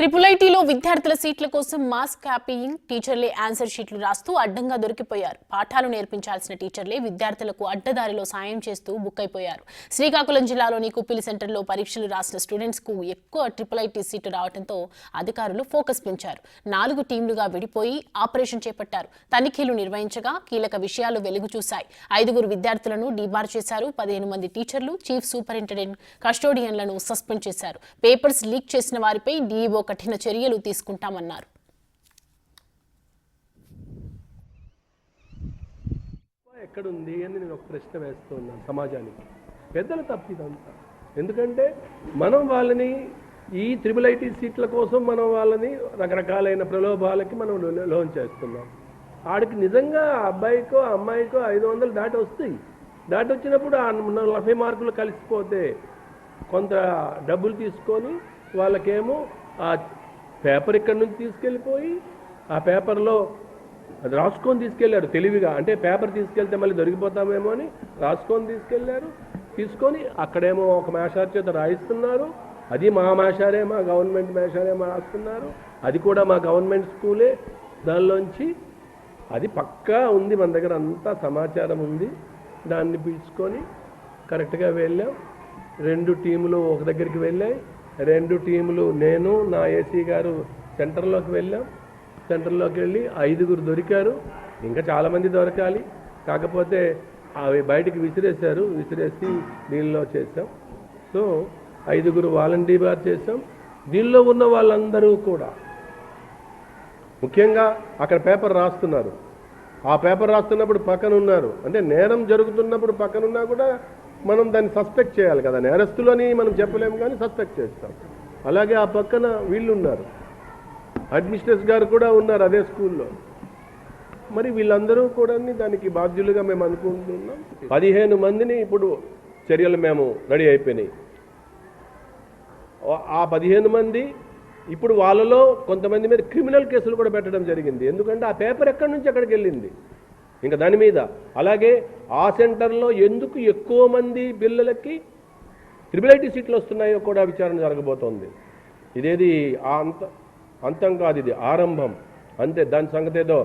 Triple ఐటీలో విద్యార్థుల సీట్ల కోసం మాస్ కాపీయింగ్, టీచర్లే ఆన్సర్ షీట్లు రాస్తూ అడ్డంగా దొరికిపోయారు. పాఠాలు నేర్పించాల్సిన టీచర్లే విద్యార్థులకు అడ్డదారిలో సాయం చేస్తూ బుక్ అయిపోయారు. శ్రీకాకుళం జిల్లాలోని కుప్పిలి సెంటర్లో పరీక్షలు రాసిన స్టూడెంట్స్ కు ఎక్కువ ట్రిపుల్ ఐటీ సీటు రావడంతో అధికారులు ఫోకస్ పెంచారు. 4 టీంలుగా విడిపోయి ఆపరేషన్ చేపట్టారు. తనిఖీలు నిర్వహించగా కీలక విషయాలు వెలుగు చూశాయి. 5 విద్యార్థులను డీబార్ చేశారు. 15 మంది టీచర్లు, చీఫ్ సూపరింటెండెంట్, కస్టోడియన్లను సస్పెండ్ చేశారు. పేపర్స్ లీక్ చేసిన వారిపై డీఈఓ కఠిన చర్యలు తీసుకుంటామన్నారు. ఎక్కడుంది అని నేను ఒక ప్రశ్న వేస్తున్నాను సమాజానికి. పెద్దల తప్పిదంతా. ఎందుకంటే మనం వాళ్ళని ఈ ట్రిపుల్ ఐటీ సీట్ల కోసం మనం వాళ్ళని రకరకాలైన ప్రలోభాలకి మనం లోన్ చేస్తున్నాం. ఆడికి నిజంగా అబ్బాయికో అమ్మాయికో 500 దాటి వస్తాయి. దాటి వచ్చినప్పుడు ఆ 40 మార్కులు కలిసిపోతే కొంత డబ్బులు తీసుకొని వాళ్ళకేమో ఆ పేపర్ ఇక్కడి నుంచి తీసుకెళ్ళిపోయి ఆ పేపర్లో అది రాసుకొని తీసుకెళ్ళారు తెలివిగా. అంటే పేపర్ తీసుకెళ్తే మళ్ళీ దొరికిపోతామేమో అని రాసుకొని తీసుకెళ్లారు. తీసుకొని అక్కడేమో ఒక మేషార్ చేత రాయిస్తున్నారు. అది మా మేషారే, మా గవర్నమెంట్ మేషారే రాస్తున్నారు. అది కూడా మా గవర్నమెంట్ స్కూలే. దానిలోంచి అది పక్కా ఉంది, మన దగ్గర అంతా సమాచారం ఉంది. దాన్ని పిలుచుకొని కరెక్ట్గా వెళ్ళాం. 2 టీములు ఒక దగ్గరికి వెళ్ళాయి. 2 టీములు, నేను, నా ఏసీ గారు సెంటర్లోకి వెళ్ళాం. సెంటర్లోకి వెళ్ళి 5 దొరికారు. ఇంకా చాలామంది దొరకాలి. కాకపోతే అవి బయటికి విసిరేశారు. విసిరేసి దీనిలో చేసాం. సో 5 వాలంటీర్ చేసాం. దీనిలో ఉన్న వాళ్ళందరూ కూడా ముఖ్యంగా అక్కడ పేపర్ రాస్తున్నారు. ఆ పేపర్ రాస్తున్నప్పుడు పక్కన ఉన్నారు. అంటే నేరం జరుగుతున్నప్పుడు పక్కనున్నా కూడా మనం దాన్ని సస్పెక్ట్ చేయాలి కదా. నేరస్తులని మనం చెప్పలేము కానీ సస్పెక్ట్ చేస్తాం. అలాగే ఆ పక్కన వీళ్ళు ఉన్నారు, అడ్మినిస్ట్రేటర్ గారు కూడా ఉన్నారు అదే స్కూల్లో. మరి వీళ్ళందరూ కూడా దానికి బాధ్యులుగా మేము అనుకుంటున్నాం. 15 మందిని ఇప్పుడు చర్యలు మేము రెడీ అయిపోయినాయి. ఆ 15 మంది ఇప్పుడు వాళ్ళలో కొంతమంది మీద క్రిమినల్ కేసులు కూడా పెట్టడం జరిగింది. ఎందుకంటే ఆ పేపర్ ఎక్కడి నుంచి ఎక్కడికి వెళ్ళింది ఇంకా దాని మీద. అలాగే ఆ సెంటర్లో ఎందుకు ఎక్కువ మంది పిల్లలకి ట్రిపుల్ ఐటీ సీట్లు వస్తున్నాయో కూడా విచారణ జరగబోతోంది. ఇదేది అంతం కాదు, ఇది ఆరంభం అంతే. దాని సంగతి ఏదో